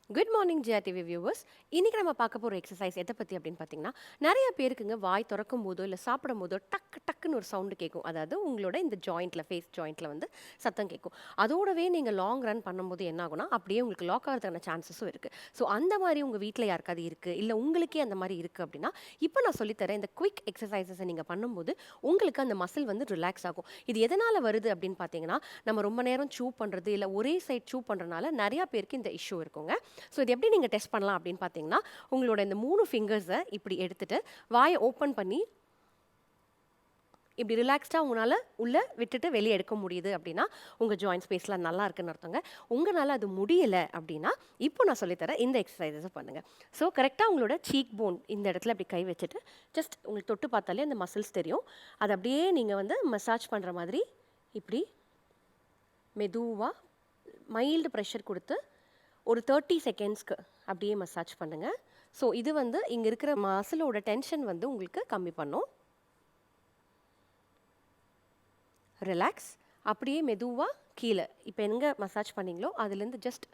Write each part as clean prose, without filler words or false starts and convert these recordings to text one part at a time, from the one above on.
Good morning ஜியா TV viewers. இன்னைக்கு நம்ம பார்க்க போகிற எக்ஸசைஸ் எதை பற்றி அப்படின்னு பார்த்தீங்கன்னா, நிறைய பேருக்குங்க வாய் திறக்கும் போதோ இல்லை சாப்பிடும் போதோ டக்கு டக்குன்னு ஒரு சவுண்டு கேட்கும். அதாவது உங்களோட இந்த ஜாயிண்ட்டில் ஃபேஸ் ஜாயிண்ட்டில் வந்து சத்தம் கேட்கும். அதோடவே நீங்கள் லாங் ரன் பண்ணும்போது என்ன ஆகும்னா அப்படியே உங்களுக்கு லாக் ஆகிறதுக்கான சான்சஸும் இருக்குது. ஸோ அந்த மாதிரி உங்கள் வீட்டில் யாருக்காவது இருக்குது இல்லை உங்களுக்கே அந்த மாதிரி இருக்குது அப்படின்னா, இப்போ நான் சொல்லித்தரேன் இந்த குயிக் எக்ஸசைசஸை நீங்கள் பண்ணும்போது உங்களுக்கு அந்த மசில் வந்து ரிலாக்ஸ் ஆகும். இது எதனால் வருது அப்படின்னு பார்த்தீங்கன்னா, நம்ம ரொம்ப நேரம் சூ பண்ணுறது இல்லை ஒரே சைட் சூ பண்ணுறதுனால நிறையா பேருக்கு இந்த இஷ்யூ இருக்குங்க. ஸோ இது எப்படி நீங்கள் டெஸ்ட் பண்ணலாம் அப்படின்னு பார்த்தீங்கன்னா, உங்களோட இந்த 3 ஃபிங்கர்ஸை இப்படி எடுத்துட்டு வாயை ஓப்பன் பண்ணி இப்படி ரிலாக்ஸ்டாக உங்களால் உள்ளே விட்டுட்டு வெளியே எடுக்க முடியுது அப்படின்னா உங்கள் ஜாயிண்ட் ஸ்பேஸில் நல்லா இருக்குன்னு அர்த்தங்க. உங்களால் அது முடியலை அப்படின்னா இப்போ நான் சொல்லித்தரேன் இந்த எக்ஸசைஸை பண்ணுங்கள். ஸோ கரெக்டாக உங்களோட சீக் போன் இந்த இடத்துல அப்படி கை வச்சுட்டு ஜஸ்ட் உங்களுக்கு தொட்டு பார்த்தாலே அந்த மசில்ஸ் தெரியும். அதை அப்படியே நீங்கள் வந்து மசாஜ் பண்ணுற மாதிரி இப்படி மெதுவாக மைல்டு ப்ரெஷர் கொடுத்து ஒரு 30 செகண்ட்ஸ்க்கு அப்படியே மசாஜ் பண்ணுங்கள். ஸோ இது வந்து இங்கே இருக்கிற மசிலோட டென்ஷன் வந்து உங்களுக்கு கம்மி பண்ணும். ரிலாக்ஸ். அப்படியே மெதுவாக கீழே இப்போ எங்கே மசாஜ் பண்ணிங்களோ அதுலேருந்து ஜஸ்ட்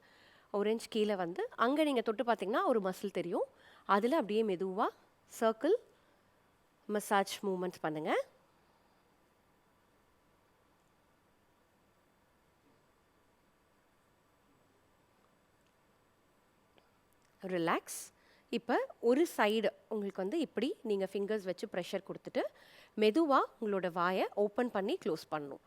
ஒரு இன்ச் கீழே வந்து அங்கே நீங்கள் தொட்டு பார்த்தீங்கன்னா ஒரு மசில் தெரியும். அதில் அப்படியே மெதுவாக சர்க்கிள் மசாஜ் மூமெண்ட்ஸ் பண்ணுங்கள். ரிலாக்ஸ். இப்போ ஒரு சைடு உங்களுக்கு வந்து இப்படி நீங்கள் ஃபிங்கர்ஸ் வச்சு ப்ரெஷர் கொடுத்துட்டு மெதுவாக உங்களோட வாயை ஓப்பன் பண்ணி க்ளோஸ் பண்ணணும்.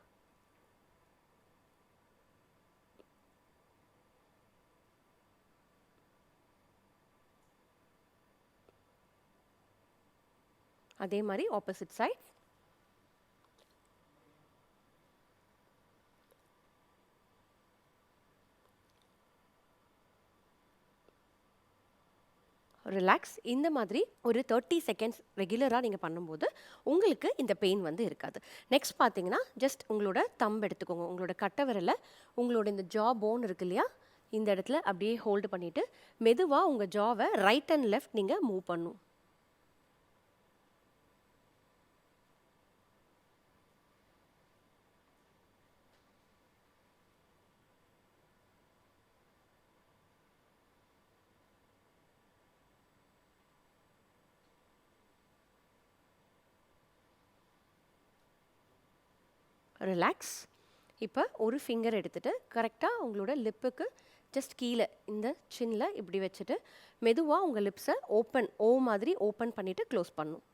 அதே மாதிரி ஆப்போசிட் சைட். ரிலாக்ஸ். இந்த மாதிரி ஒரு 30 செகண்ட்ஸ் ரெகுலராக நீங்கள் பண்ணும்போது உங்களுக்கு இந்த பெயின் வந்து இருக்காது. நெக்ஸ்ட் பார்த்தீங்கன்னா ஜஸ்ட் உங்களோட தம்பு எடுத்துக்கோங்க. உங்களோட கட்டை விரலை உங்களோட இந்த ஜா போன் இருக்கு இல்லையா, இந்த இடத்துல அப்படியே ஹோல்டு பண்ணிவிட்டு மெதுவாக உங்கள் ஜாவை ரைட் அண்ட் லெஃப்ட் நீங்கள் மூவ் பண்ணணும். ரிலாக்ஸ். இப்போ ஒரு ஃபிங்கர் எடுத்துகிட்டு கரெக்டாக உங்களோட லிப்புக்கு ஜஸ்ட் கீழே இந்த சின்னில் இப்படி வச்சுட்டு மெதுவாக உங்கள் லிப்ஸை ஓ மாதிரி ஓப்பன் பண்ணிவிட்டு க்ளோஸ் பண்ணணும்.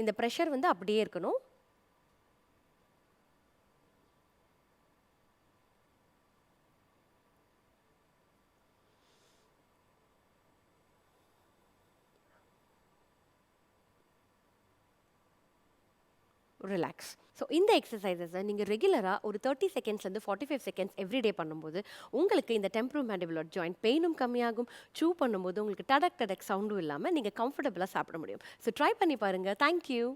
இந்த ப்ரெஷர் வந்து அப்படியே இருக்கணும். ரிலாக்ஸ். ஸோ இந்த எக்ஸசைசஸை நீங்கள் ரெகுலராக ஒரு 30 செகண்ட்ஸ்லேருந்து 45 செகண்ட்ஸ் எவ்ரிடே பண்ணும்போது உங்களுக்கு இந்த டெம்பரோமேண்டிபுலர் ஜாயிண்ட் பெயினும் கம்மியாகும். சூ பண்ணும்போது உங்களுக்கு டடக் டடக் சவுண்டும் இல்லாமல் நீங்கள் கம்ஃபர்டபுளாக சாப்பிட முடியும். ஸோ ட்ரை பண்ணி பாருங்கள். தேங்க்யூ.